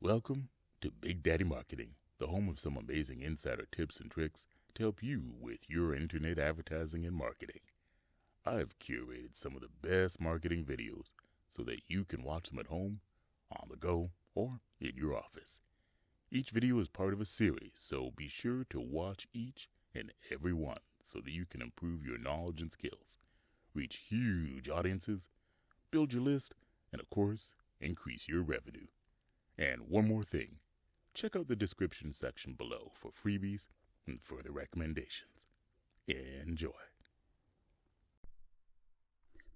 Welcome to Big Daddy Marketing, the home of some amazing insider tips and tricks to help you with your internet advertising and marketing. I've curated some of the best marketing videos so that you can watch them at home, on the go, or in your office. Each video is part of a series, so be sure to watch each and every one so that you can improve your knowledge and skills, reach huge audiences, build your list, and of course, increase your revenue. And one more thing, check out the description section below for freebies and further recommendations. Enjoy.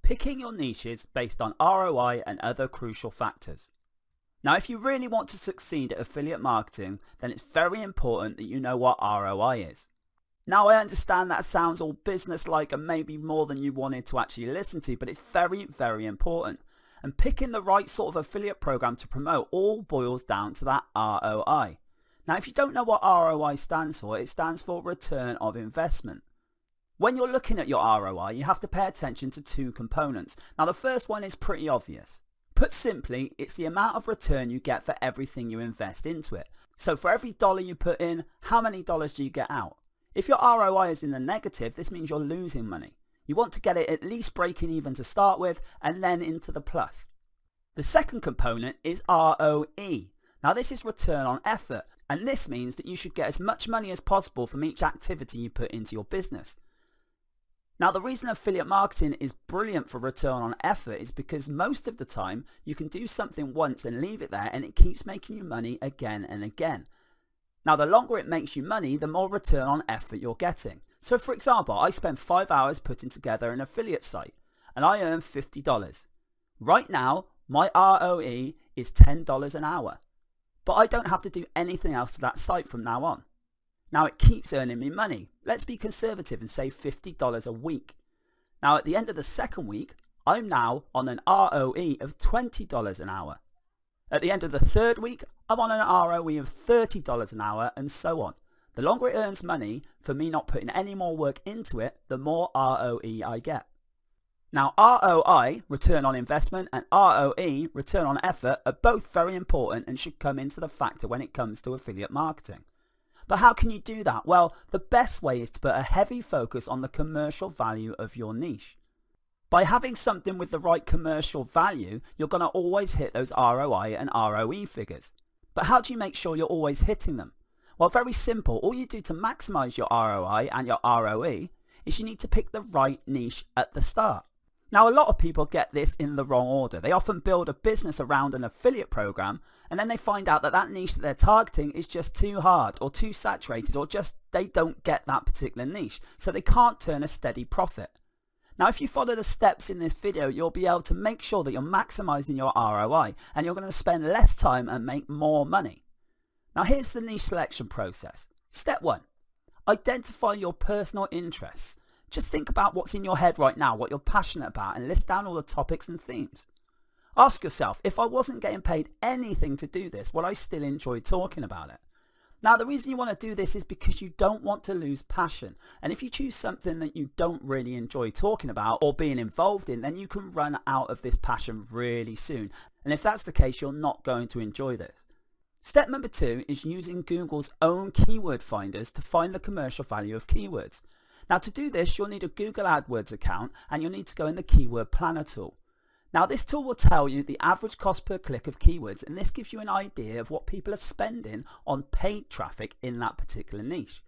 Picking your niches based on ROI and other crucial factors. Now, if you really want to succeed at affiliate marketing, then it's very important that you know what ROI is. Now, I understand that sounds all business-like and maybe more than you wanted to actually listen to, but it's very, very important. And picking the right sort of affiliate program to promote all boils down to that ROI. Now, if you don't know what ROI stands for, it stands for return of investment. When you're looking at your ROI, you have to pay attention to two components. Now, the first one is pretty obvious. Put simply, it's the amount of return you get for everything you invest into it. So for every dollar you put in, how many dollars do you get out? If your ROI is in the negative, this means you're losing money. You want to get it at least breaking even to start with and then into the plus. The second component is ROE. Now this is return on effort, and this means that you should get as much money as possible from each activity you put into your business. Now the reason affiliate marketing is brilliant for return on effort is because most of the time you can do something once and leave it there and it keeps making you money again and again. Now the longer it makes you money, the more return on effort you're getting. So for example, I spend 5 hours putting together an affiliate site and I earn $50. Right now, my ROE is $10 an hour, but I don't have to do anything else to that site from now on. Now it keeps earning me money. Let's be conservative and say $50 a week. Now at the end of the second week, I'm now on an ROE of $20 an hour. At the end of the third week, I'm on an ROE of $30 an hour, and so on. The longer it earns money, for me not putting any more work into it, the more ROE I get. Now ROI, return on investment, and ROE, return on effort, are both very important and should come into the factor when it comes to affiliate marketing. But how can you do that? Well, the best way is to put a heavy focus on the commercial value of your niche. By having something with the right commercial value, you're going to always hit those ROI and ROE figures. But how do you make sure you're always hitting them? Well, very simple. All you do to maximize your ROI and your ROE is you need to pick the right niche at the start. Now, a lot of people get this in the wrong order. They often build a business around an affiliate program and then they find out that that niche that they're targeting is just too hard or too saturated, or just they don't get that particular niche, so they can't turn a steady profit. Now, if you follow the steps in this video, you'll be able to make sure that you're maximizing your ROI and you're going to spend less time and make more money. Now, here's the niche selection process. Step 1, identify your personal interests. Just think about what's in your head right now, what you're passionate about, and list down all the topics and themes. Ask yourself, if I wasn't getting paid anything to do this, would I still enjoy talking about it? Now, the reason you want to do this is because you don't want to lose passion. And if you choose something that you don't really enjoy talking about or being involved in, then you can run out of this passion really soon. And if that's the case, you're not going to enjoy this. Step number 2 is using Google's own keyword finders to find the commercial value of keywords. Now, to do this, you'll need a Google AdWords account and you'll need to go in the Keyword Planner tool. Now, this tool will tell you the average cost per click of keywords, and this gives you an idea of what people are spending on paid traffic in that particular niche.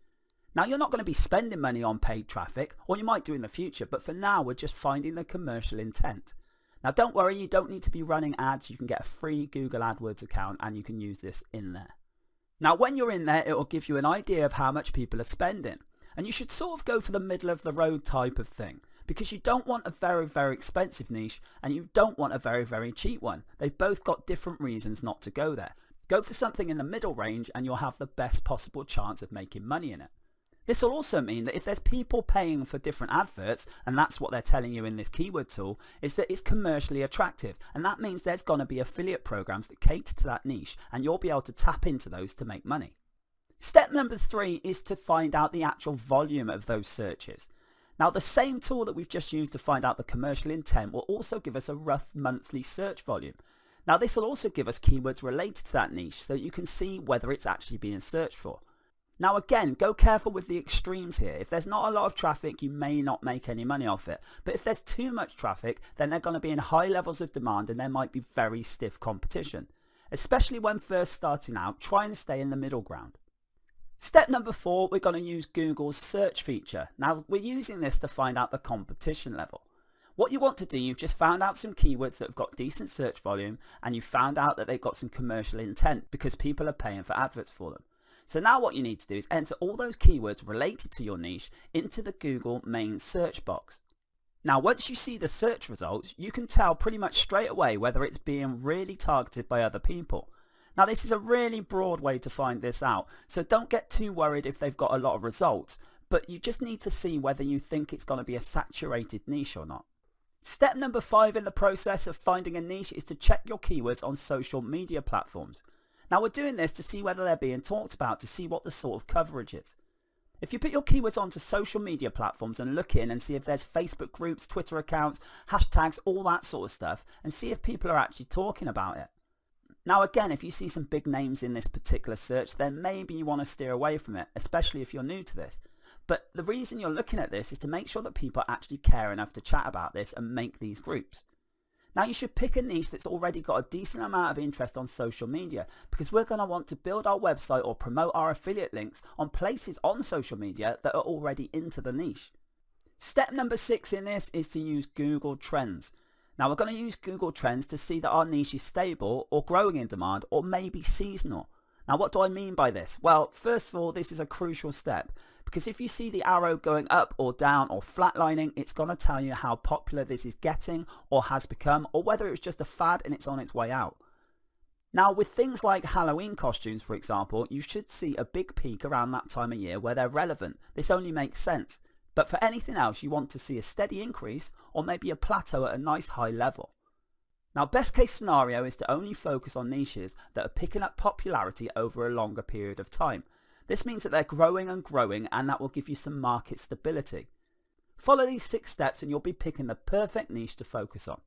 Now, you're not going to be spending money on paid traffic, or you might do in the future, but for now, we're just finding the commercial intent. Now, don't worry, you don't need to be running ads. You can get a free Google AdWords account and you can use this in there. Now, when you're in there, it will give you an idea of how much people are spending. And you should sort of go for the middle of the road type of thing, because you don't want a very, very expensive niche and you don't want a very, very cheap one. They've both got different reasons not to go there. Go for something in the middle range and you'll have the best possible chance of making money in it. This will also mean that if there's people paying for different adverts, and that's what they're telling you in this keyword tool, is that it's commercially attractive. And that means there's going to be affiliate programs that cater to that niche and you'll be able to tap into those to make money. Step number 3 is to find out the actual volume of those searches. Now, the same tool that we've just used to find out the commercial intent will also give us a rough monthly search volume. Now this will also give us keywords related to that niche so that you can see whether it's actually being searched for. Now again, go careful with the extremes here. If there's not a lot of traffic, you may not make any money off it. But if there's too much traffic, then they're going to be in high levels of demand and there might be very stiff competition. Especially when first starting out, trying to stay in the middle ground. Step number 4, we're going to use Google's search feature. Now we're using this to find out the competition level. What you want to do, you've just found out some keywords that have got decent search volume and you found out that they've got some commercial intent because people are paying for adverts for them. So now what you need to do is enter all those keywords related to your niche into the Google main search box. Now once you see the search results, you can tell pretty much straight away whether it's being really targeted by other people. Now this is a really broad way to find this out, so don't get too worried if they've got a lot of results, but you just need to see whether you think it's going to be a saturated niche or not. Step number 5 in the process of finding a niche is to check your keywords on social media platforms. Now we're doing this to see whether they're being talked about, to see what the sort of coverage is. If you put your keywords onto social media platforms and look in and see if there's Facebook groups, Twitter accounts, hashtags, all that sort of stuff, and see if people are actually talking about it. Now again, if you see some big names in this particular search, then maybe you want to steer away from it, especially if you're new to this. But the reason you're looking at this is to make sure that people actually care enough to chat about this and make these groups. Now you should pick a niche that's already got a decent amount of interest on social media, because we're going to want to build our website or promote our affiliate links on places on social media that are already into the niche. Step number 6 in this is to use Google Trends. Now we're going to use Google Trends to see that our niche is stable or growing in demand or maybe seasonal. Now what do I mean by this? Well, first of all, this is a crucial step, because if you see the arrow going up or down or flatlining, it's going to tell you how popular this is getting or has become, or whether it's just a fad and it's on its way out. Now with things like Halloween costumes, for example, you should see a big peak around that time of year where they're relevant. This only makes sense. But for anything else, you want to see a steady increase or maybe a plateau at a nice high level. Now best case scenario is to only focus on niches that are picking up popularity over a longer period of time. This means that they're growing and growing, and that will give you some market stability. Follow these 6 steps and you'll be picking the perfect niche to focus on.